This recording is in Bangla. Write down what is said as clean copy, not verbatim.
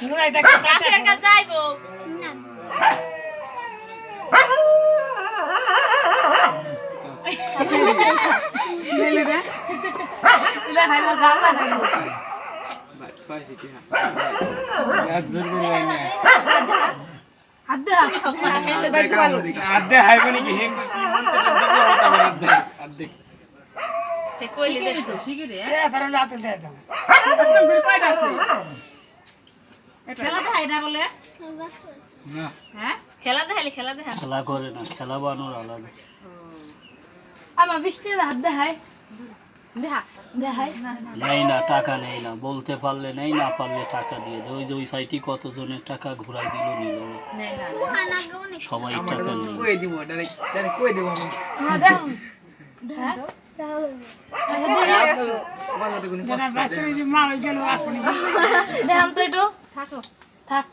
নুরাই দেখ কাছে একা যাইবো না লে রে ইলা খাইলো গালা খাইলো পাইছি কি এক জোর করে না আদে খাইতে বাইক ভালো আদে হাইবনি কি হেক কি মনতে দেবো আদে আদে তে কইলি দে তো শিগিরে এ সারা রাতে দে দাও আপনার ফির কয়টা আছে খেলা দেখাই না বলে না হ্যাঁ খেলা দেখাইলে খেলা দেখা খেলা করে না খেলা বানোর আলাদা আমার বৃষ্টি হাত দেখাই দেখা দেখাই নাই না টাকা নেই না বলতে পারলে নেই না পারলে টাকা দিয়ে দে ওই যে ওই সাইটি কত জনের টাকা ঘুরাই দিল নিল না সবাই টাকা নেই কই দিব ডাইরেক্ট কই দেব আমি হ্যাঁ দেখো দেখাম তো একটু থাকো থাক